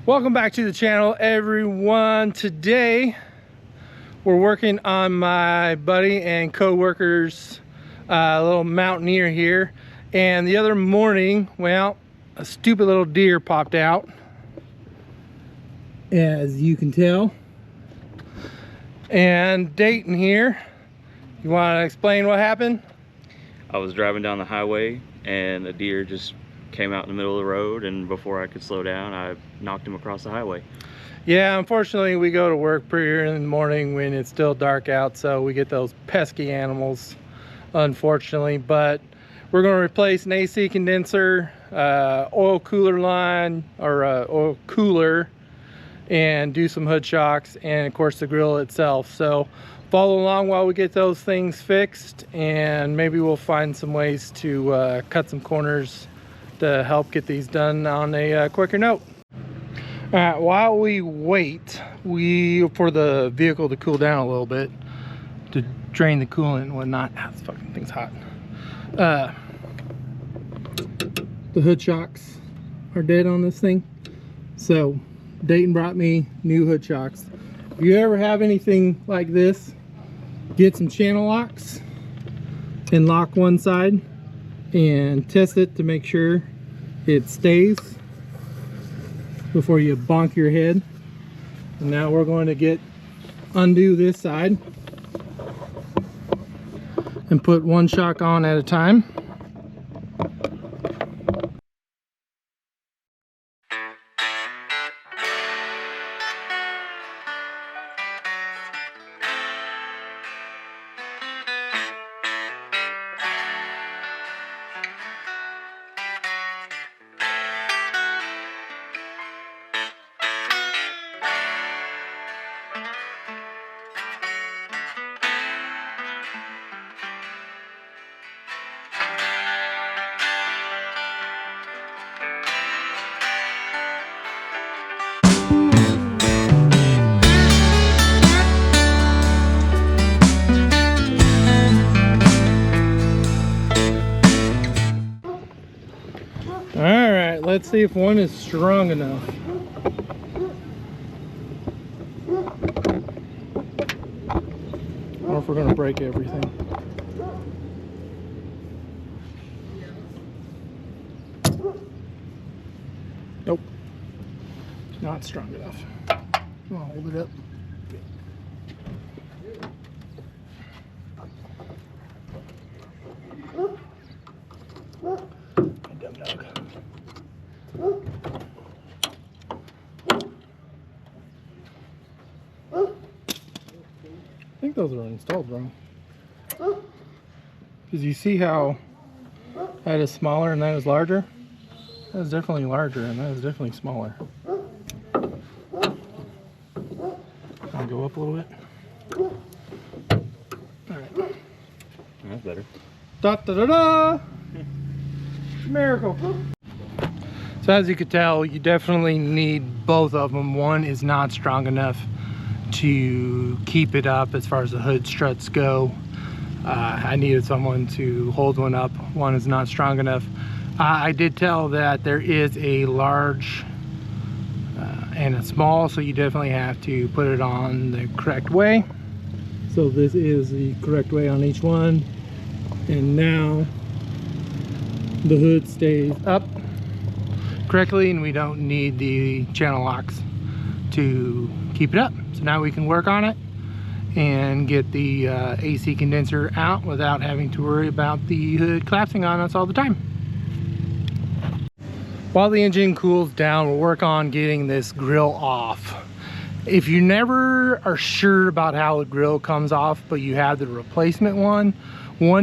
Welcome back to the channel, everyone. Today we're working on my buddy and co-worker's little Mountaineer here, and the other morning, well, a stupid little deer popped out, as you can tell. And Dayton here, you want to explain what happened? I was driving down the highway and a deer just came out in the middle of the road, and before I could slow down, I knocked him across the highway. Yeah, unfortunately we go to work pretty early in the morning when it's still dark out, so we get those pesky animals, unfortunately. But we're going to replace an AC condenser, oil cooler line, or oil cooler, and do some hood shocks, and of course the grill itself. So follow along while we get those things fixed, and maybe we'll find some ways to cut some corners to help get these done on a quicker note. All right, while we wait for the vehicle to cool down a little bit, to drain the coolant and whatnot. This fucking thing's hot. The hood shocks are dead on this thing, so Dayton brought me new hood shocks. If you ever have anything like this, get some channel locks and lock one side and test it to make sure it stays before you bonk your head. And now we're going to undo this side and put one shock on at a time. Alright, let's see if one is strong enough. Or if we're going to break everything. Nope. It's not strong enough. I'll hold it up. Dumb dog. I think those are installed wrong. Because you see how that is smaller and that is larger? That is definitely larger and that is definitely smaller. I'll go up a little bit. Alright. That's better. Da da da da! Miracle. So as you could tell, you definitely need both of them. One is not strong enough to keep it up as far as the hood struts go. I needed someone to hold one up. One is not strong enough. I did tell that there is a large and a small, so you definitely have to put it on the correct way. So this is the correct way on each one, and now the hood stays up correctly, and we don't need the channel locks to keep it up. So now we can work on it and get the AC condenser out without having to worry about the hood collapsing on us all the time. While the engine cools down, we'll work on getting this grill off. If you never are sure about how the grill comes off, but you have the replacement one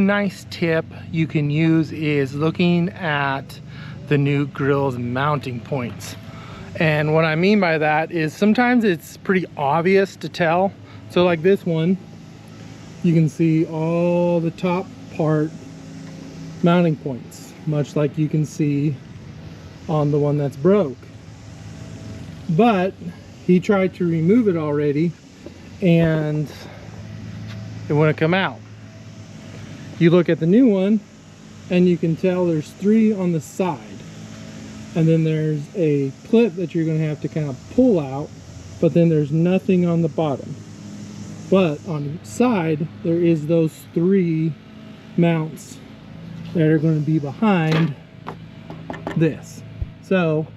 nice tip you can use is looking at the new grill's mounting points. And what I mean by that is sometimes it's pretty obvious to tell. So like this one, you can see all the top part mounting points, much like you can see on the one that's broke. But he tried to remove it already and it wouldn't come out. You look at the new one and you can tell there's 3 on the side. and then there's a clip that you're going to have to kind of pull out, but then there's nothing on the bottom. But on the side there is those 3 mounts that are going to be behind this. So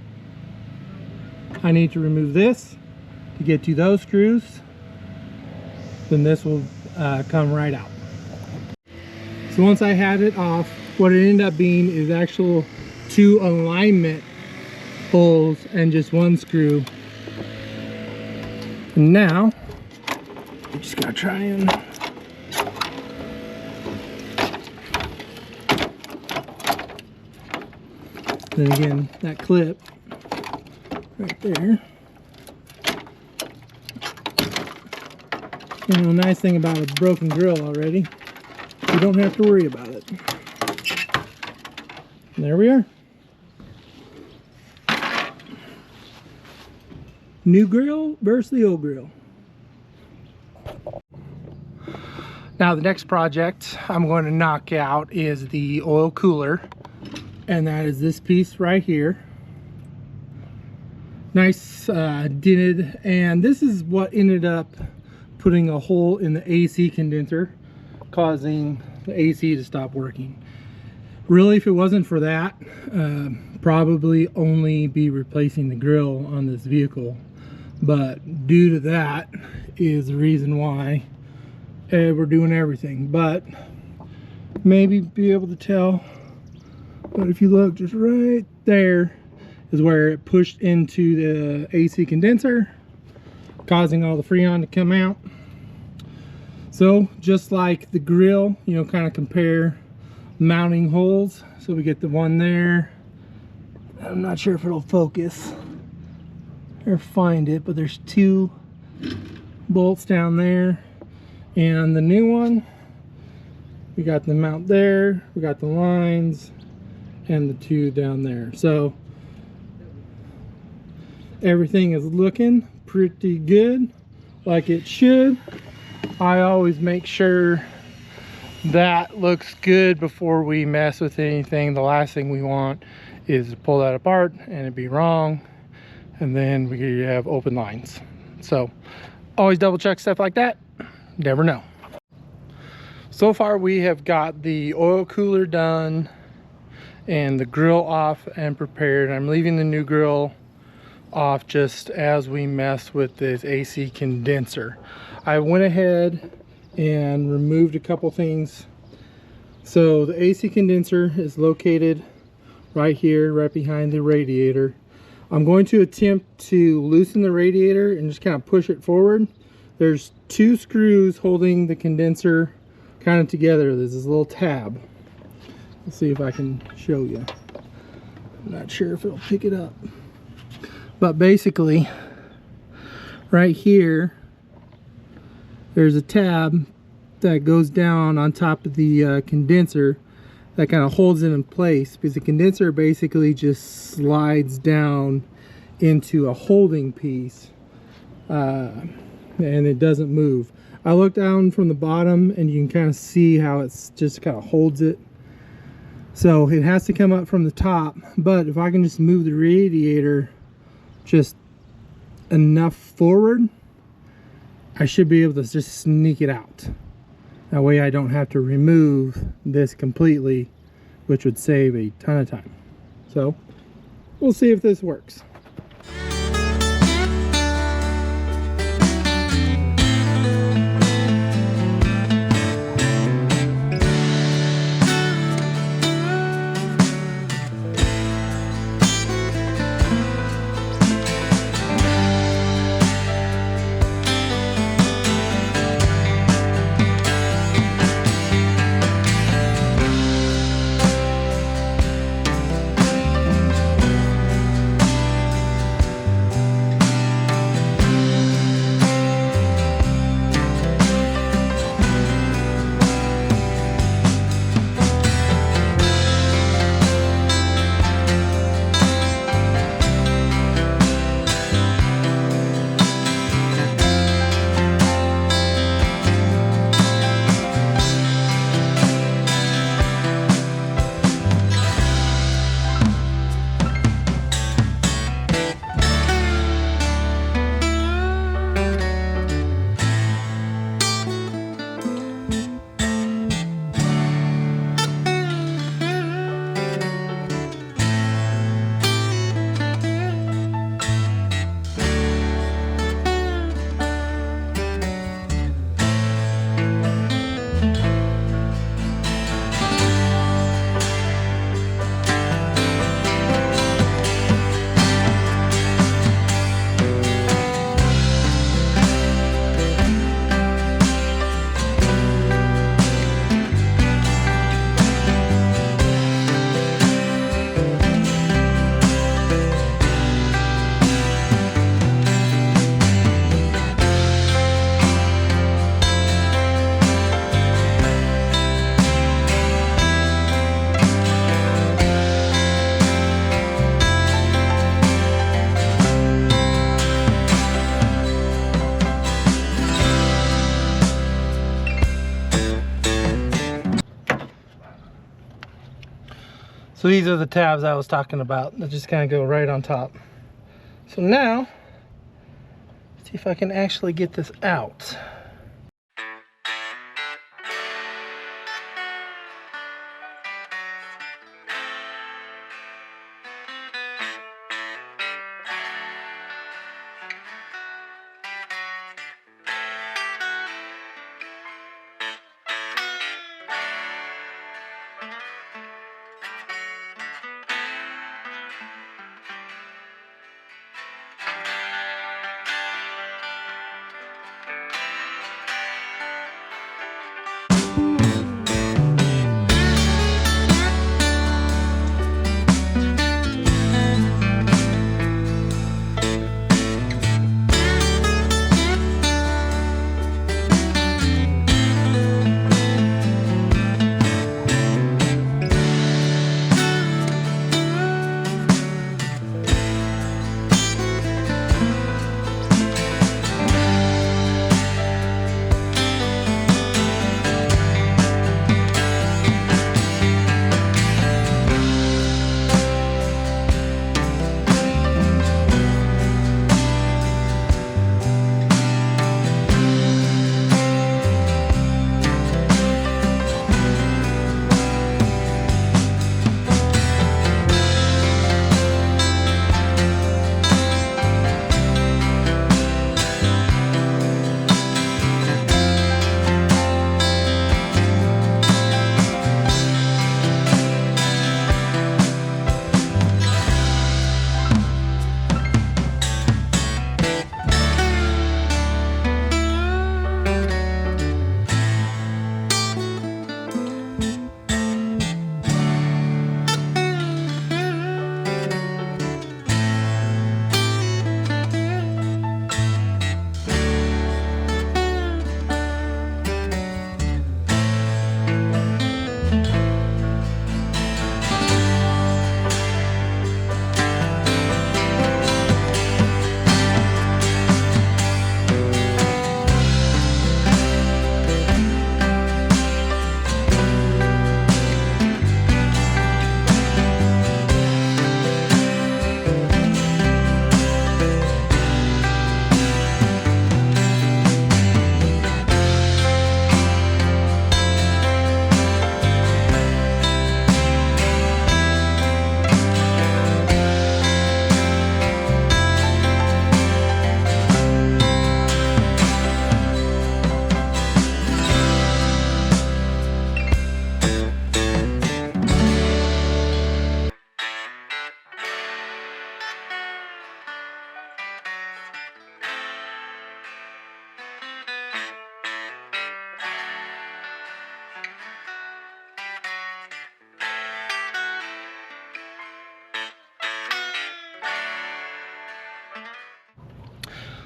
I need to remove this to get to those screws, then this will come right out. So once I had it off, what it ended up being is actual 2 alignment holes and just 1 screw. And now you just gotta try and then again, that clip right there. You know, nice thing about a broken grill already, you don't have to worry about it. And there we are. New grill versus the old grill. Now the next project I'm going to knock out is the oil cooler, and that is this piece right here. Nice dented, and this is what ended up putting a hole in the AC condenser, causing the AC to stop working. Really, if it wasn't for that, probably only be replacing the grill on this vehicle, but due to that is the reason why we're doing everything. But maybe be able to tell, but if you look just right there is where it pushed into the AC condenser, causing all the freon to come out. So just like the grill, you know, kind of compare mounting holes. So we get the one there. I'm not sure if it'll focus or find it, but there's 2 bolts down there. And the new one, we got the mount there, we got the lines, and the 2 down there. So everything is looking pretty good, like it should. I always make sure that looks good before we mess with anything. The last thing we want is to pull that apart and it be wrong, and then we have open lines. So always double check stuff like that. Never know. So far we have got the oil cooler done and the grill off and prepared. I'm leaving the new grill off just as we mess with this AC condenser. I went ahead and removed a couple things. So the AC condenser is located right here, right behind the radiator. I'm going to attempt to loosen the radiator and just kind of push it forward. There's 2 screws holding the condenser kind of together. There's this little tab. Let's see if I can show you. I'm not sure if it'll pick it up. But basically, right here, there's a tab that goes down on top of the condenser that kind of holds it in place, because the condenser basically just slides down into a holding piece and it doesn't move. I look down from the bottom and you can kind of see how it's just kind of holds it. So it has to come up from the top, but if I can just move the radiator just enough forward, I should be able to just sneak it out. That way I don't have to remove this completely, which would save a ton of time. So we'll see if this works. So these are the tabs I was talking about that just kind of go right on top. So now, see if I can actually get this out.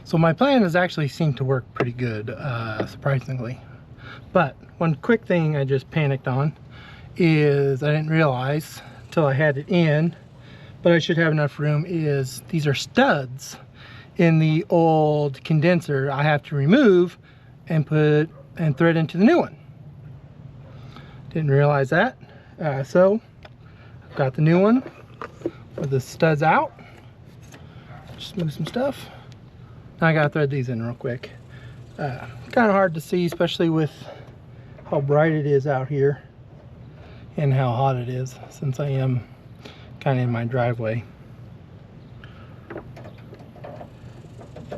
So my plan has actually seemed to work pretty good, surprisingly. But one quick thing I just panicked on is I didn't realize till I had it in, but I should have enough room, is these are studs in the old condenser I have to remove and put and thread into the new one. Didn't realize that. So I've got the new one with the studs out. Just move some stuff. Now I gotta thread these in real quick. Kind of hard to see, especially with how bright it is out here and how hot it is, since I am kind of in my driveway.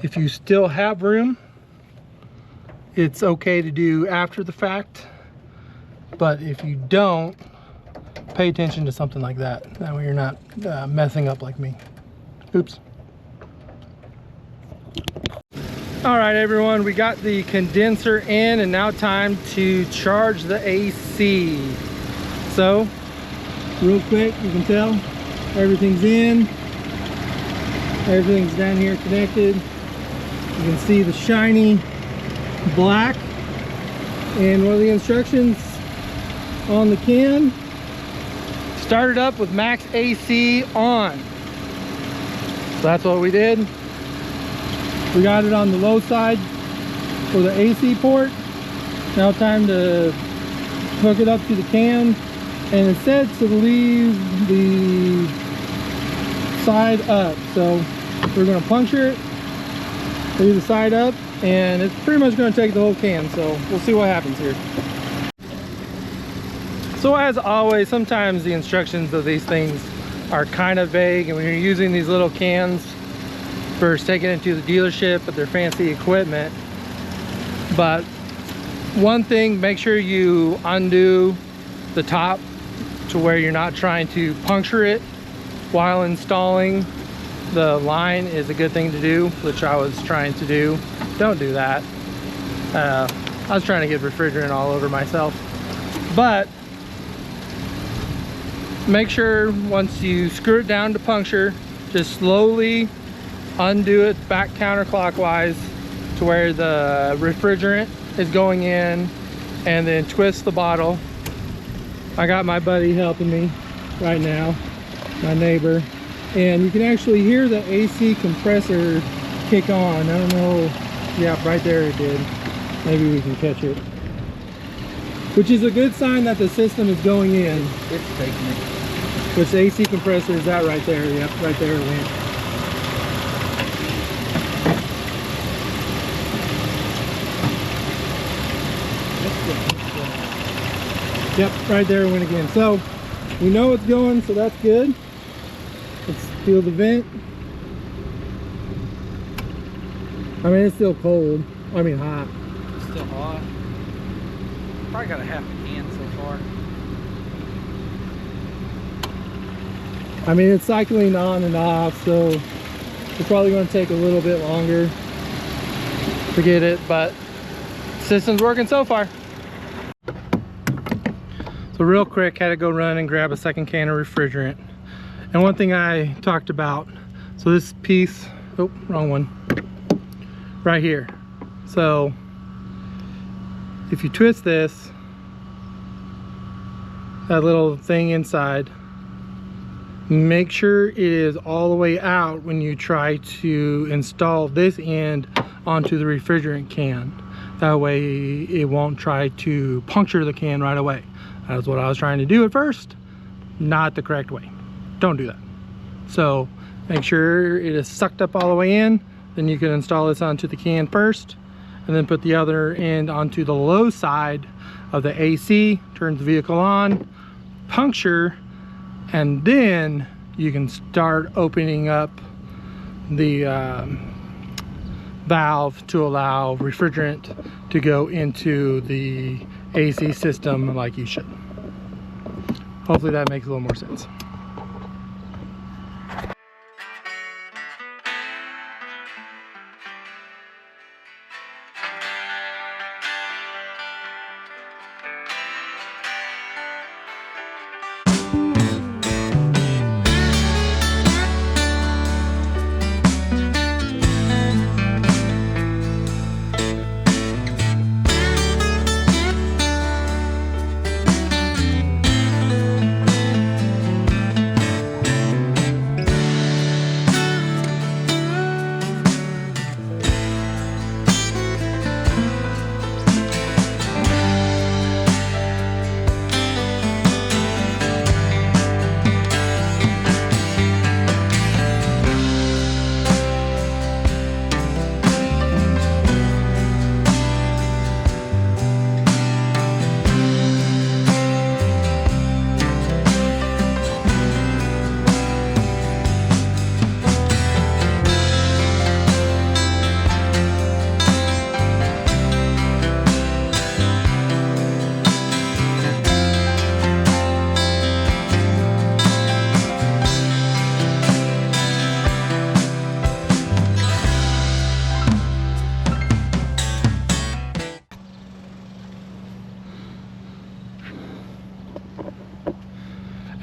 If you still have room, it's okay to do after the fact, but if you don't, pay attention to something like that. That way you're not messing up like me. Oops. All right, everyone, we got the condenser in, and now time to charge the AC. So, real quick, you can tell everything's in, everything's down here connected. You can see the shiny black, and one of the instructions on the can, start it up with max AC on. So that's what we did. We got it on the low side for the AC port. Now time to hook it up to the can and it said to leave the side up, so we're going to puncture it, leave the side up, and it's pretty much going to take the whole can, so we'll see what happens here. So as always, sometimes the instructions of these things are kind of vague, and when you're using these little cans, first take it into the dealership with their fancy equipment. But one thing, make sure you undo the top to where you're not trying to puncture it while installing the line is a good thing to do, which I was trying to do. Don't do that. I was trying to get refrigerant all over myself. But make sure once you screw it down to puncture, just slowly undo it back counterclockwise to where the refrigerant is going in, and then twist the bottle. I got my buddy helping me right now, my neighbor, and you can actually hear the AC compressor kick on. I don't know, yeah, right there it did. Maybe we can catch it, which is a good sign that the system is going in. It's taking it. Which the AC compressor is that right there. Yep, right there it went. Yep, right there it went again. So we know it's going, so that's good. Let's feel the vent. I mean, it's still cold. I mean, hot. It's still hot. Probably got a half a can so far. I mean, it's cycling on and off, so it's probably going to take a little bit longer to get it, but the system's working so far. So real quick, had to go run and grab a second can of refrigerant. And one thing I talked about, so this piece, oh, wrong one, right here. So if you twist this, that little thing inside, make sure it is all the way out when you try to install this end onto the refrigerant can. That way it won't try to puncture the can right away. That's what I was trying to do at first. Not the correct way. Don't do that. So make sure it is sucked up all the way in. Then you can install this onto the can first, and then put the other end onto the low side of the AC, turn the vehicle on, puncture, and then you can start opening up the valve to allow refrigerant to go into the AC system like you should. Hopefully that makes a little more sense.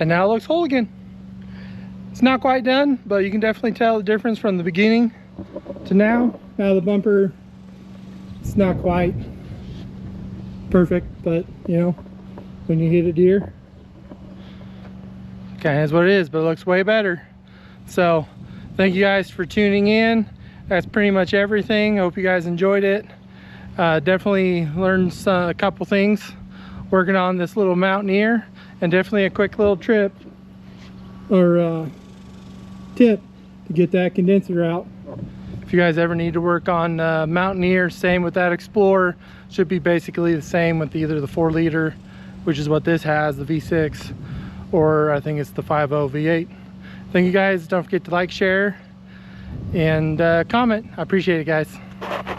And now it looks whole again. It's not quite done, but you can definitely tell the difference from the beginning to now. Now the bumper, it's not quite perfect, but you know, when you hit a deer, kind of is what it is, but it looks way better. So thank you guys for tuning in. That's pretty much everything. Hope you guys enjoyed it. Definitely learned a couple things working on this little Mountaineer, and definitely a quick little trip or tip to get that condenser out. If you guys ever need to work on Mountaineer, same with that Explorer. Should be basically the same with either the 4 liter, which is what this has, the V6, or I think it's the 5.0 V8. Thank you guys. Don't forget to like, share, and comment. I appreciate it, guys.